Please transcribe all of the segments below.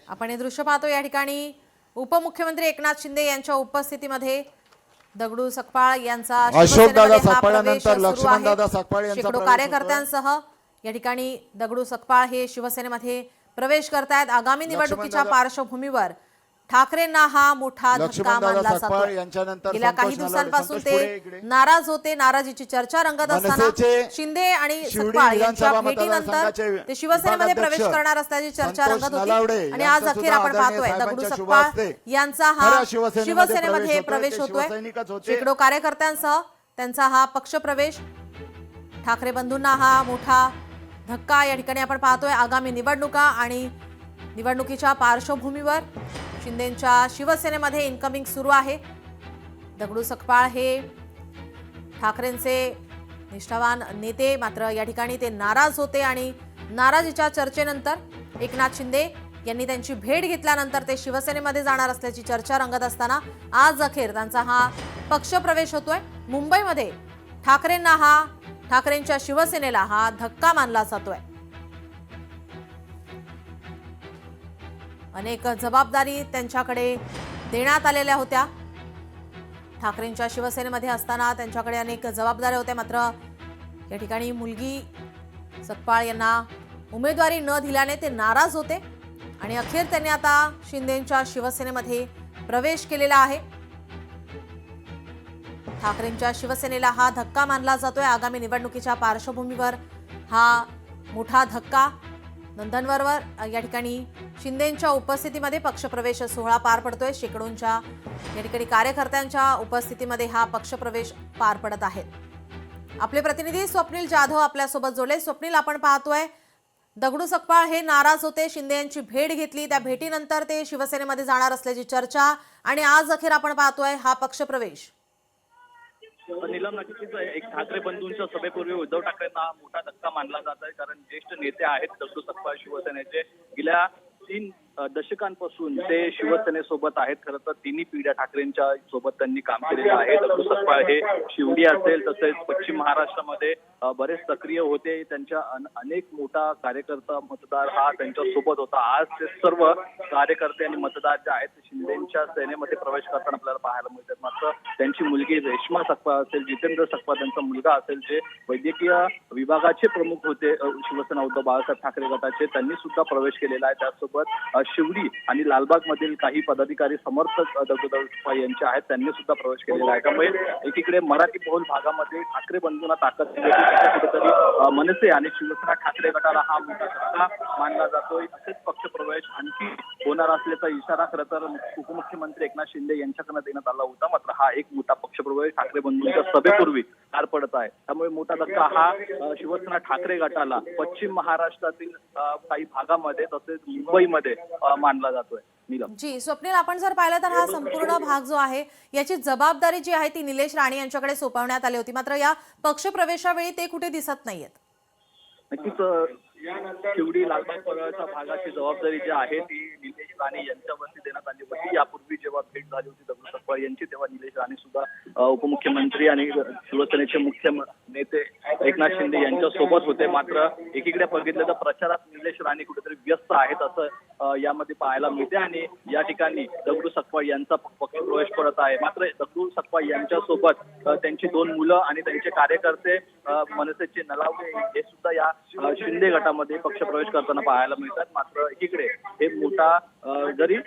आपण हे दृश्य पाहतो। या ठिकाणी उपमुख्यमंत्री एकनाथ शिंदे यांच्या उपस्थितीमध्ये दगडू सकपाळ यांचा अशोकदादा शिवसेनेमध्ये हा प्रवेश सकपाळानंतर सुरू आहे। लक्ष्मणदादा सकपाळ यांचा शेकडो प्रवेश कार्यकर्त्यांसह या ठिकाणी दगडू सकपाळ हे शिवसेनेमध्ये प्रवेश करतायत। आगामी निवडणुकीच्या पार्श्वभूमीवर ठाकरेंना हा मोठा धक्का मानला जातोय। गेल्या काही दिवसांपासून ते नाराज होते। नाराजीची चर्चा रंगत असताना शिंदे आणि सकपाळ यांच्या भेटीनंतर ते शिवसेनेमध्ये प्रवेश करणार असल्याची चर्चा रंगत होती आणि आज अखेर आपण पाहतोय दगडू सकपाळ यांचा हा शिवसेनेमध्ये प्रवेश होतोय। शेकडो कार्यकर्त्यांसह त्यांचा हा पक्षप्रवेश, ठाकरे बंधूंना हा मोठा धक्का या ठिकाणी आपण पाहतोय। आगामी निवडणुका आणि निवडणुकीच्या पार्श्वभूमीवर शिंदेंच्या शिवसेनेमध्ये इनकमिंग सुरू आहे। दगडू सकपाळ हे ठाकरेंचे निष्ठावान नेते, मात्र या ठिकाणी ते नाराज होते आणि नाराजीच्या चर्चेनंतर एकनाथ शिंदे यांनी त्यांची भेट घेतल्यानंतर ते शिवसेनेमध्ये जाणार असल्याची चर्चा रंगत असताना आज अखेर त्यांचा हा पक्षप्रवेश होतोय। मुंबईमध्ये ठाकरेंच्या शिवसेनेला हा धक्का मानला जातोय। अनेक जबाबदारी त्यांच्याकडे देण्यात आलेल्या होत्या। ठाकरेंच्या शिवसेनेमध्ये असताना त्यांच्याकडे अनेक जबाबदाऱ्या होत्या, मात्र या ठिकाणी मुलगी सकपाळ यांना उमेदवारी न दिल्याने ते नाराज होते आणि अखेर त्यांनी आता शिंदेंच्या शिवसेनेमध्ये प्रवेश केलेला आहे। ठाकरेंच्या शिवसेनेला हा धक्का मानला जातोय। आगामी निवडणुकीच्या पार्श्वभूमीवर हा मोठा धक्का नंदनवरवर या ठिकाणी शिंदेंच्या उपस्थितीमध्ये पक्षप्रवेश सोहळा पार पडतोय। शेकडोंच्या या ठिकाणी कार्यकर्त्यांच्या उपस्थितीमध्ये हा पक्षप्रवेश पार पडत आहे। आपले प्रतिनिधी स्वप्नील जाधव आपल्यासोबत जोडले। स्वप्नील, आपण पाहतोय दगडू सकपाळ हे नाराज होते, शिंदे यांची भेट घेतली, त्या भेटीनंतर ते शिवसेनेमध्ये जाणार असल्याची चर्चा आणि आज अखेर आपण पाहतोय हा पक्षप्रवेश। नीलम, नक्कीच एक ठाकरे बंधूंच्या सभेपूर्वी उद्धव ठाकरेंना मोठा धक्का मानला जात आहे, कारण ज्येष्ठ नेते आहेत दगडू सकपाळ शिवसेनेचे। गेल्या 3 दशकांपासून ते शिवसेनेसोबत आहेत। खरं तर तिन्ही पिढ्या ठाकरेंच्या सोबत त्यांनी काम केलेलं आहे। दगडू सकपाळ हे शिवडी असेल, तसेच पश्चिम महाराष्ट्रामध्ये बरेच सक्रिय होते। त्यांच्या अनेक मोठा कार्यकर्ता मतदार हा त्यांच्या सोबत होता। आज ते सर्व कार्यकर्ते आणि मतदार जे आहेत शिंदेच्या सेनेमध्ये प्रवेश करताना आपल्याला पाहायला मिळतात। मात्र त्यांची मुलगी रेश्मा सकपाळ असेल, जितेंद्र सकपाळ त्यांचा मुलगा असेल, जे वैद्यकीय विभागाचे प्रमुख होते शिवसेना उद्धव बाळासाहेब ठाकरे गटाचे, त्यांनी सुद्धा प्रवेश केलेला आहे। त्यासोबत शिवडी आणि लालबाग मधील काही पदाधिकारी समर्थक दगडू सकपाळ यांचे आहेत, त्यांनी सुद्धा प्रवेश केलेला आहे। त्यामुळे एकीकडे मराठी बहुल भागामध्ये ठाकरे बंधूंना ताकद कुठेतरी मनसे आणि शिवसेना ठाकरे गटाला हा मोठा धक्का मानला जातोय। असेच पक्षप्रवेश आणखी होणार असल्याचा इशारा खरं तर उपमुख्यमंत्री एकनाथ शिंदे यांच्याकडे देण्यात आला होता, मात्र हा एक मोठा पक्षप्रवेश ठाकरे बंधूंच्या सभेपूर्वी पार पडत आहे। त्यामुळे मोठा धक्का हा शिवसेना ठाकरे गटाला पश्चिम महाराष्ट्रातील काही भागामध्ये तसेच मुंबईमध्ये मानला जातोय। जी स्वप्नील, आपण जर पाहिलं तर हा संपूर्ण भाग जो आहे याची जबाबदारी जी आहे ती निलेश राणे यांच्याकडे सोपवण्यात आली होती, मात्र या पक्षप्रवेशावेळी ते कुठे दिसत नाहीयेत। नक्कीच शिवडी लालबाग परळच्या भागाची जबाबदारी जी आहे ती निलेश राणे यांच्यावरती देण्यात आली होती। यापूर्वी जेव्हा भेट झाली होती दगडू सकपाळ यांची, तेव्हा निलेश राणे सुद्धा उपमुख्यमंत्री आणि शिवसेनेचे मुख्य नेते एकनाथ शिंदे यांच्या सोबत होते। मात्र एकीकडे बघितलं तर प्रचारात निलेश राणे कुठेतरी व्यस्त आहेत असं यामध्ये पाहायला मिळते आणि या ठिकाणी दगडू सकपाळ यांचा पक्षप्रवेश करत आहे। मात्र दगडू सकपाळ यांच्या सोबत त्यांची 2 मुलं आणि त्यांचे कार्यकर्ते मनसेचे नलावडे हे सुद्धा या शिंदे गटामध्ये पक्षप्रवेश करताना पाहायला मिळतात। मात्र एकीकडे हे जरी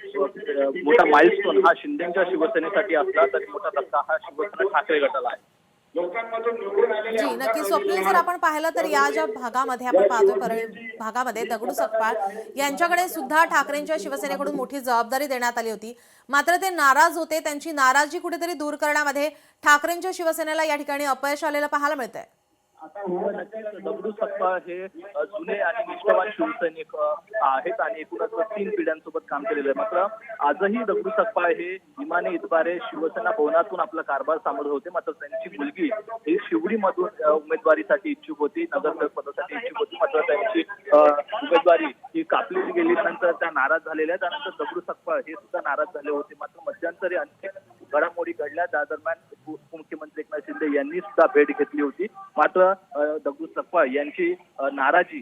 मोठा माइलस्टोन हा शिंदेच्या शिवसेनेसाठी असला तरी मोठा धक्का हा शिवसेना ठाकरे गटाला आहे। जी नक्की स्वप्नील, जर आपण पाहिलं तर या ज्या भागामध्ये आपण पाहतो परळी भागामध्ये दगडू सकपाळ यांच्याकडे सुद्धा ठाकरेंच्या शिवसेनेकडून मोठी जबाबदारी देण्यात आली होती, मात्र ते नाराज होते। त्यांची नाराजी कुठेतरी दूर करण्यामध्ये ठाकरेंच्या शिवसेनेला या ठिकाणी अपयश आलेलं पाहायला मिळतंय। दगडू सकपाळ हे जुने आणि निष्ठावान शिवसैनिक आहेत आणि एकूणच 3 पिढ्यांसोबत काम केलेलं आहे। मात्र आजही दगडू सकपाळ हे इमाने इतबारे शिवसेना भवनातून आपला कारभार सांभाळत होते। मात्र त्यांची मुलगी ही शिवडीमधून उमेदवारीसाठी इच्छुक होती, नगरसेवक पदासाठी इच्छुक होती, मात्र त्यांची उमेदवारी ही कापली गेली, नंतर त्या नाराज झालेल्या। त्यानंतर दगडू सकपाळ हे सुद्धा नाराज झाले होते। मात्र मध्यंतरी अनेक घडामोडी घडल्या त्या दरम्यान उपमुख्यमंत्री एकनाथ शिंदे यांनी सुद्धा भेट घेतली होती. मात्र दगडू सकपाळ यांची नाराजी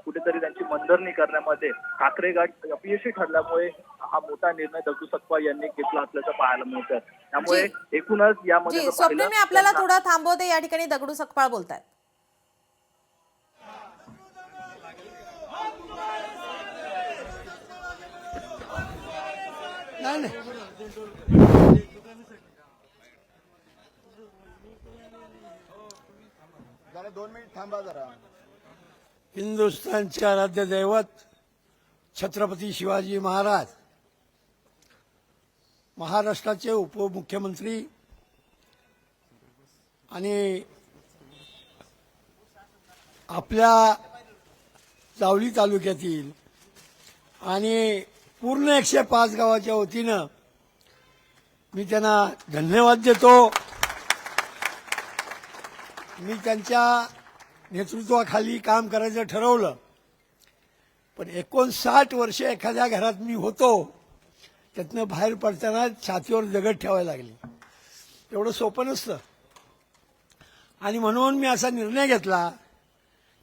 कुठेतरी त्यांची मनधरणी करण्यामध्ये ठाकरे गट अपयशी ठरल्यामुळे हा मोठा निर्णय दगडू सकपाळ यांनी घेतला असल्याचं पाहायला मिळतं. त्यामुळे एकूणच यामध्ये स्वप्नील, मी आपल्याला थोडं थांबवते. या ठिकाणी दगडू सकपाळ बोलतायत. जरा 2 मिनिट थांबा जरा. हिंदुस्थानचे आराध्य दैवत छत्रपती शिवाजी महाराज, महाराष्ट्राचे उपमुख्यमंत्री आणि आपल्या जावली तालुक्यातील आणि पूर्ण 105 गावाच्या वतीनं मी त्यांना धन्यवाद देतो. मी त्यांच्या नेतृत्वाखाली काम करायचं ठरवलं, पण 59 वर्ष एखाद्या घरात मी होतो, त्यातनं बाहेर पडताना छातीवर दगड ठेवायला लागली. एवढं सोपं नसतं. आणि म्हणून मी असा निर्णय घेतला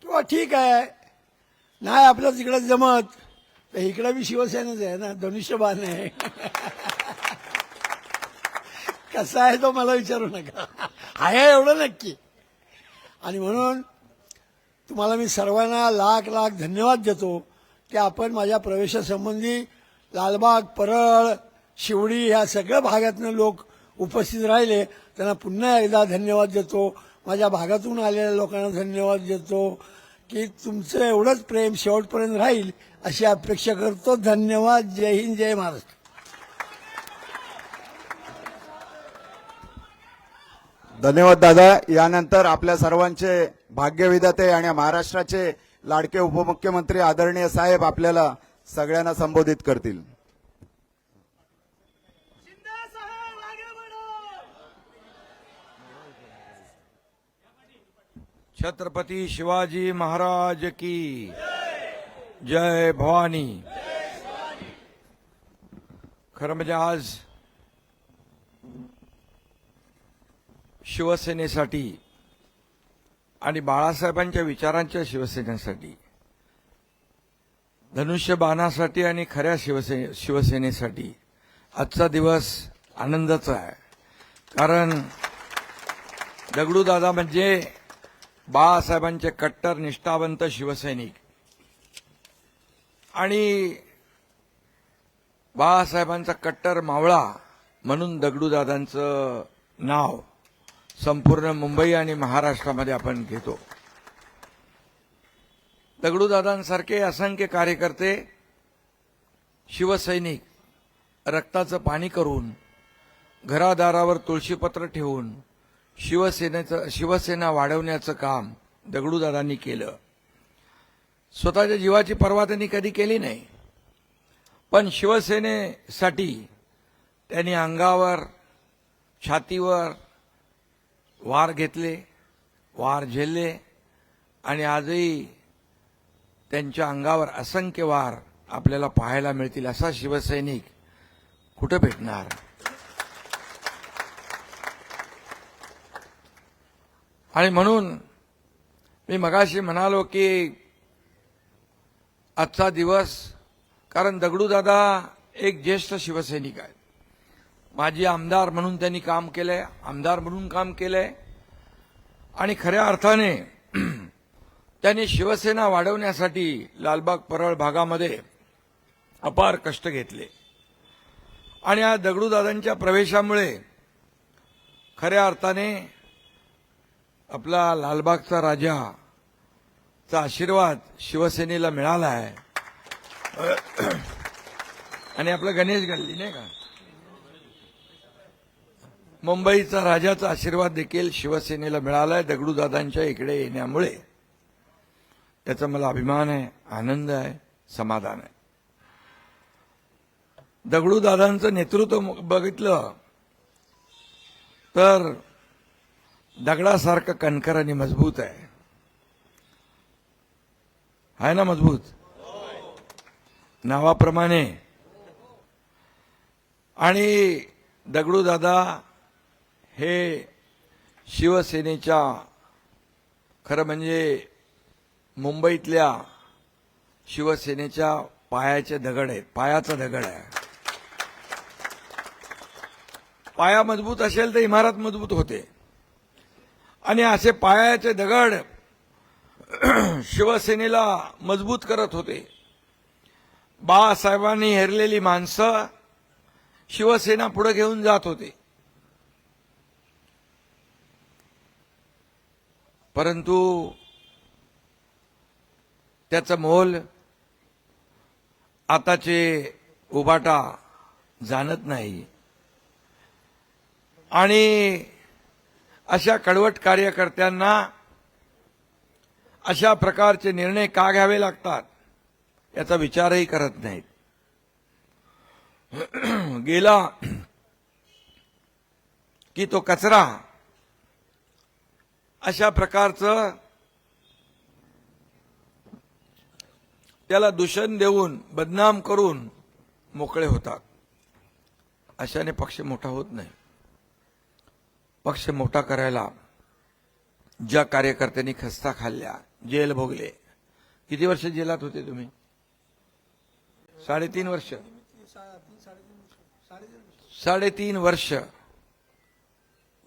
किंवा ठीक आहे, नाही आपलं तिकडं जमत तर इकडं बी शिवसेनेच आहे ना, धनुष्यबाण आहे. कसा आहे तो मला विचारू नका, आहे एवढं नक्की. आणि म्हणून तुम्हाला मी सर्वांना लाख लाख धन्यवाद देतो की आपण माझ्या प्रवेशासंबंधी लालबाग, परळ, शिवडी ह्या सगळ्या भागातनं लोक उपस्थित राहिले. त्यांना पुन्हा एकदा धन्यवाद देतो. माझ्या भागातून आलेल्या लोकांना धन्यवाद देतो की तुमचं एवढंच प्रेम शेवटपर्यंत राहील अशी अपेक्षा करतो. धन्यवाद. जय हिंद, जय महाराष्ट्र. धन्यवाद दादा. यानंतर आपल्या सर्वांचे भाग्यविधाते आणि महाराष्ट्राचे लाडके उपमुख्यमंत्री आदरणीय साहेब आपल्याला सगळ्यांना संबोधित करतील. छत्रपती शिवाजी महाराज की जय. भवानी. खरं म्हणजे आज शिवसेनेसाठी आणि बाळासाहेबांच्या विचारांच्या शिवसेनेसाठी, धनुष्यबाणासाठी आणि खऱ्या शिवसेनेसाठी आजचा दिवस आनंदाचा आहे. कारण दगडूदादा म्हणजे बाळासाहेबांचे कट्टर निष्ठावंत शिवसैनिक आणि बाळासाहेबांचा कट्टर मावळा म्हणून दगडूदादांचं नाव संपूर्ण मुंबई आणि महाराष्ट्रामध्ये आपण घेतो. दगडूदादांसारखे असंख्य कार्यकर्ते, शिवसैनिक रक्ताचं पाणी करून, घरादारावर तुळशीपत्र ठेवून शिवसेना वाढवण्याचं काम दगडूदादांनी केलं. स्वतःच्या जीवाची पर्वा त्यांनी कधी केली नाही, पण शिवसेनेसाठी त्यांनी अंगावर, छातीवर वार घेतले, वार झेलले आणि आजही त्यांच्या अंगावर असंख्य वार आपल्याला पाहायला मिळतील. असा शिवसैनिक कुठे भेटणार? आणि म्हणून मी मगाशी म्हणालो की आजचा दिवस, कारण दगडूदादा एक ज्येष्ठ शिवसैनिक आहेत. माजी आमदार म्हणून त्यांनी काम केलंय, आमदार म्हणून काम केलंय आणि खऱ्या अर्थाने त्यांनी शिवसेना वाढवण्यासाठी लालबाग, परळ भागामध्ये अपार कष्ट घेतले. आणि या दगडूदादांच्या प्रवेशामुळे खऱ्या अर्थाने आपला लालबागचा राजाचा आशीर्वाद शिवसेनेला मिळाला आहे. आणि आपलं गणेश गल्ली नाही का, मुंबईचा राजाचा आशीर्वाद देखील शिवसेनेला मिळाला आहे दगडूदादांच्या इकडे येण्यामुळे. त्याचा मला अभिमान आहे, आनंद आहे, समाधान आहे. दगडूदादांचं नेतृत्व बघितलं तर दगडासारखं कणखर आणि मजबूत आहे. आहे ना मजबूत? नावाप्रमाणे. आणि दगडूदादा हे शिवसेनेच्या खरं म्हणजे मुंबईतल्या शिवसेनेच्या पायाचे दगड आहेत, पायाचा दगड आहे. पाया मजबूत असेल तर इमारत मजबूत होते. आणि असे पायाचे दगड शिवसेनेला मजबूत करत होते. बाळासाहेबांनी हेरलेली माणसं शिवसेना पुढे घेऊन जात होते. परंतु त्याचं मोल आताचे उबाटा जाणत नाही. आणि अशा कडवट कार्यकर्त्यांना अशा प्रकारचे निर्णय का घ्यावे लागतात याचा विचारही करत नाहीत. गेला की तो कचरा अशा प्रकारचं त्याला दूषण देऊन बदनाम करून मोकळे होतात. अशाने पक्ष मोठा होत नाही. पक्ष मोठा करायला ज्या कार्यकर्त्यांनी खस्ता खाल्ल्या, जेल भोगले. किती वर्ष जेलात होते तुम्ही? 3.5 वर्ष. 3.5 वर्ष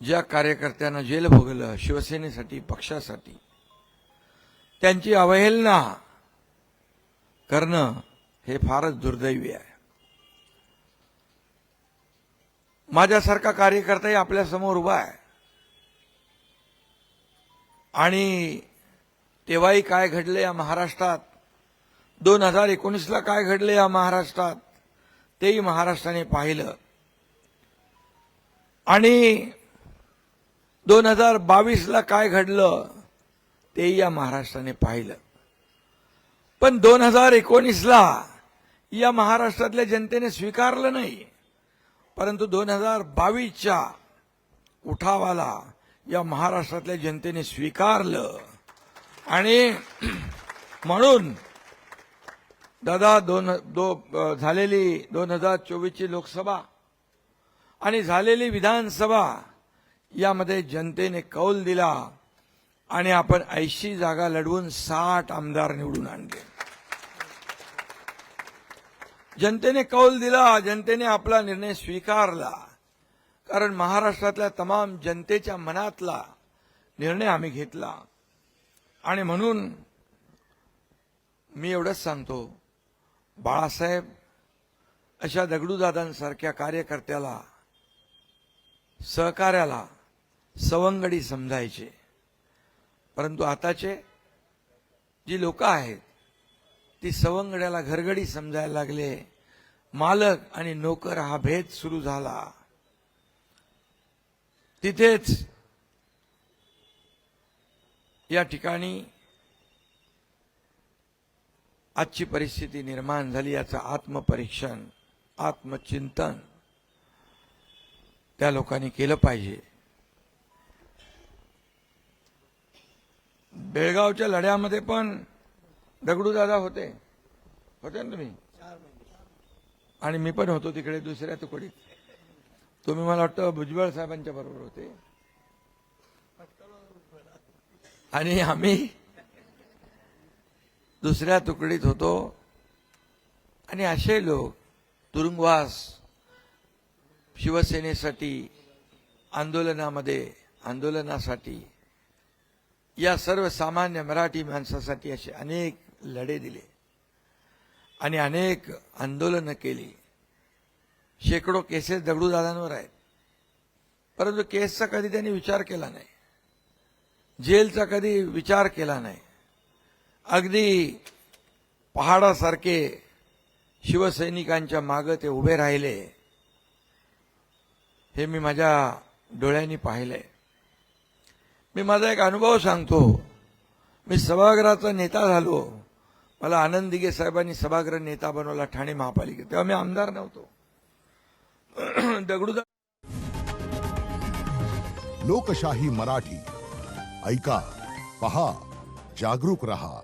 ज्या कार्यकर्त्यांना जेल भोगलं शिवसेनेसाठी, पक्षासाठी, त्यांची अवहेलना करणं हे फारच दुर्दैवी आहे. माझ्यासारखा कार्यकर्ताही आपल्या समोर उभा आहे. आणि तेव्हाही काय घडले या महाराष्ट्रात, 2019ला काय घडले या महाराष्ट्रात तेही महाराष्ट्राने पाहिलं. आणि 2022ला काय घडलं तेही या महाराष्ट्राने पाहिलं. पण 2019ला या महाराष्ट्रातल्या जनतेने स्वीकारलं नाही. परंतु 2022च्या उठावाला या महाराष्ट्रातल्या जनतेने स्वीकारलं. आणि म्हणून दादा झालेली 2024ची लोकसभा आणि झालेली विधानसभा यामध्ये जनतेने कौल दिला आणि आपण 80 जागा लढवून 60 आमदार निवडून आणले. जनतेने कौल दिला, जनतेने आपला निर्णय स्वीकारला. कारण महाराष्ट्रातल्या तमाम जनतेच्या मनातला निर्णय आम्ही घेतला. आणि म्हणून मी एवढंच सांगतो, बाळासाहेब अशा दगडूदादांसारख्या कार्यकर्त्याला, सहकार्याला सवंगडी समजायचे. परंतु आताचे जी लोक आहेत ती सवंगड्याला घरगडी समजायला लागले. मालक आणि नोकर हा भेद सुरू झाला. तिथेच या ठिकाणी आजची परिस्थिती निर्माण झाली. याचं आत्मपरीक्षण, आत्मचिंतन त्या लोकांनी केलं पाहिजे. बेळगावच्या लढ्यामध्ये पण दगडूदादा होते ना तुम्ही? आणि मी पण होतो तिकडे दुसऱ्या तुकडीत. तुम्ही मला वाटतं भुजबळ साहेबांच्या बरोबर होते. आणि आम्ही दुसऱ्या तुकडीत होतो. आणि असे लोक तुरुंगवास, शिवसेनेसाठी, आंदोलनासाठी, या सर्वसामान्य मराठी माणसासाठी असे अनेक लढे दिले आणि अनेक आंदोलनं केली. शेकडो केसेस दगडूदादांवर आहेत. परंतु केसचा कधी त्यांनी विचार केला नाही. जेलचा कधी विचार केला नाही. अगदी पहाडासारखे शिवसैनिकांच्या मागे ते उभे राहिले. हे मी माझ्या डोळ्यांनी पाहिलंय. मी माझा एक अनुभव सांगतो. मी सभागृहाचा नेता झालो. मला आनंद दिघे साहेबांनी सभागृह नेता बनवला ठाणे महापालिकेत. तेव्हा मी आमदार नव्हतो. दगडूदा लोकशाही मराठी ऐका, पहा, जागरूक रहा.